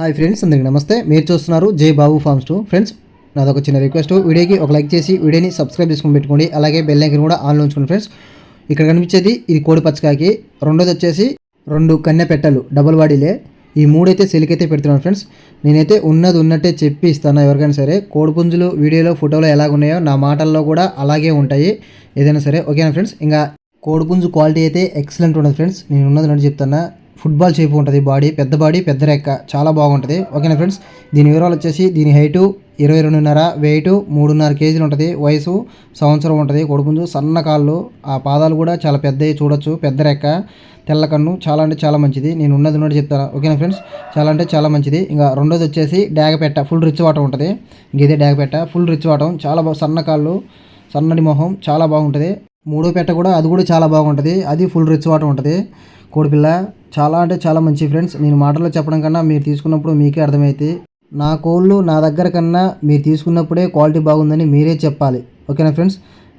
Hi friends, అందరికీ నమస్తే. మీరు చూస్తున్నారు జై బాబు ఫార్మ్స్ 2. ఫ్రెండ్స్, నాదొక చిన్న రిక్వెస్ట్. వీడియోకి ఒక లైక్ చేసి వీడియోని సబ్స్క్రైబ్ చేసుకుని పెట్టుకోండి. అలాగే బెల్ ఐకాన్ కూడా ఆన్లో ఉంచుకోండి. ఫ్రెండ్స్, ఇక్కడ కనిపించేది ఇది కోడి పచ్చకాకి. రెండోది వచ్చేసి 2 కన్నె పెట్టలు డబుల్ బాడీలే. ఈ 3 అయితే సెలికైతే పెడుతున్నాను. ఫ్రెండ్స్, నేనైతే ఉన్నది ఉన్నట్టే చెప్పి ఇస్తాను ఎవరికైనా సరే. కోడిపుంజులు వీడియోలో ఫోటోలో ఎలాగ ఉన్నాయో నా మాటల్లో కూడా అలాగే ఉంటాయి ఏదైనా సరే. ఓకేనా ఫ్రెండ్స్? ఇంకా కోడిపుంజు క్వాలిటీ అయితే ఎక్సలెంట్ ఉంటుంది. ఫ్రెండ్స్, నేను ఉన్నది ఉన్నట్టు చెప్తాను. ఫుట్బాల్ షేప్ ఉంటుంది, బాడీ పెద్ద రెక్క, చాలా బాగుంటుంది. ఓకేనా ఫ్రెండ్స్? దీని వివరాలు వచ్చేసి దీని హైటు 22.5, వెయిట్ 3.5 కేజీలు ఉంటుంది. వయసు సంవత్సరం ఉంటుంది. కోడిపుంజు సన్న కాళ్ళు, ఆ పాదాలు కూడా చాలా పెద్దవి చూడొచ్చు. పెద్ద రెక్క, తెల్ల కన్ను, చాలా అంటే చాలా మంచిది. నేను ఉన్నది ఉన్నట్టు చెప్తాను. ఓకేనా ఫ్రెండ్స్? చాలా అంటే చాలా మంచిది. ఇంకా రెండోది వచ్చేసి డాగపెట్ట, ఫుల్ రిచ్ వాటం ఉంటుంది. ఇదే డాగపెట్ట, ఫుల్ రిచ్ వాటం, చాలా సన్న కాళ్ళు, సన్నటి మొహం, చాలా బాగుంటుంది. మూడో పెట్ట కూడా అది కూడా చాలా బాగుంటుంది. అది ఫుల్ రిచ్ వాటం ఉంటుంది. కోడిపిల్ల చాలా అంటే చాలా మంచి. ఫ్రెండ్స్, నేను మాటల్లో చెప్పడం కన్నా మీరు తీసుకున్నప్పుడు మీకే అర్థమవుతుంది. నా కోళ్ళు నా దగ్గర కన్నా మీరు తీసుకున్నప్పుడే క్వాలిటీ బాగుందని మీరే చెప్పాలి. ఓకేనా ఫ్రెండ్స్?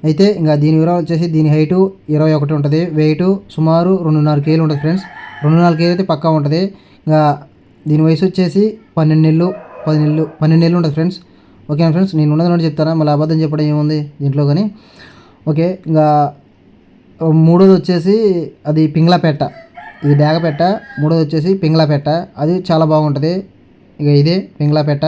అయితే ఇంకా దీని వివరాలు వచ్చేసి దీని హైటు 21 ఉంటుంది. వెయిట్ సుమారు 2.5 కేజీలు ఉంటుంది. ఫ్రెండ్స్, 2.5 కేజీ అయితే పక్కా ఉంటుంది. ఇంకా దీని వయసు వచ్చేసి 12 నెలలు 12 నెలలు ఉంటుంది. ఫ్రెండ్స్, ఓకేనా ఫ్రెండ్స్? నేను ఉన్నది చెప్తాను, మళ్ళీ అబద్ధం చెప్పడం ఏముంది దీంట్లో కానీ. ఓకే, ఇంకా మూడోది వచ్చేసి అది పింగ్లాపేట, ఇది డాగపెట్ట. మూడోది వచ్చేసి పింగ్లాపేట, అది చాలా బాగుంటుంది. ఇక ఇదే పింగ్లాపేట,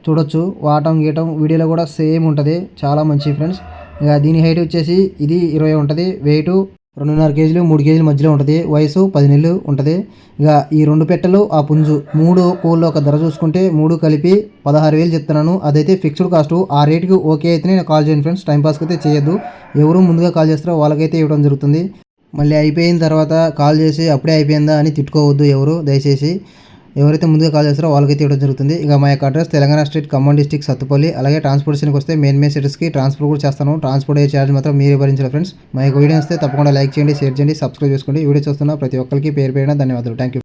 చూడొచ్చు. వాటం గీయటం వీడియోలో కూడా సేమ్ ఉంటుంది, చాలా మంచి. ఫ్రెండ్స్, ఇక దీని హైట్ వచ్చేసి ఇది 20 ఉంటుంది. వెయిట్ 2.5 కేజీలు 3 కేజీల మధ్యలో ఉంటుంది. వయసు 10 నెలలు ఉంటుంది. ఇక ఈ 2 పెట్టెలు ఆ పుంజు 3 కోళ్ళు ఒక ధర చూసుకుంటే 3 కలిపి 16,000 చెప్తున్నాను. అదైతే ఫిక్స్డ్ కాస్ట్. ఆ రేటుకి ఓకే అయితే నేను కాల్ చేయండి. ఫ్రెండ్స్, టైంపాస్కి అయితే చేయొద్దు. ఎవరు ముందుగా కాల్ చేస్తారో వాళ్ళకైతే ఇవ్వడం జరుగుతుంది. మళ్ళీ అయిపోయిన తర్వాత కాల్ చేసి అప్పుడే అయిపోయిందా అని తిట్టుకోవద్దు ఎవరు, దయచేసి. ఎవరైతే ముందుగా కాల్ చేస్తారో వాళ్ళకైతే ఇవ్వడం జరుగుతుంది. ఇక మా యొక్క address Telangana state, Khammam district, Sathupalli. అలాగే ట్రాన్స్పోర్టేషన్కి వస్తే మెయిన్ సిటీస్కి ట్రాన్స్పోర్ట్ కూడా చేస్తాను. ట్రాన్స్పోర్ట్ అయ్యే ఛార్జ్ మాత్రం మీరే భరించాలి. ఫ్రెండ్స్, మా యొక్క వీడియో వస్తే తప్పకుండా లైక్ చేయండి, షేర్ చేయండి, సబ్స్క్రైబ్ చేసుకోండి. వీడియో చూస్తున్న ప్రతి ఒక్కరికి పేరు పేరున ధన్యవాదాలు. Thank you.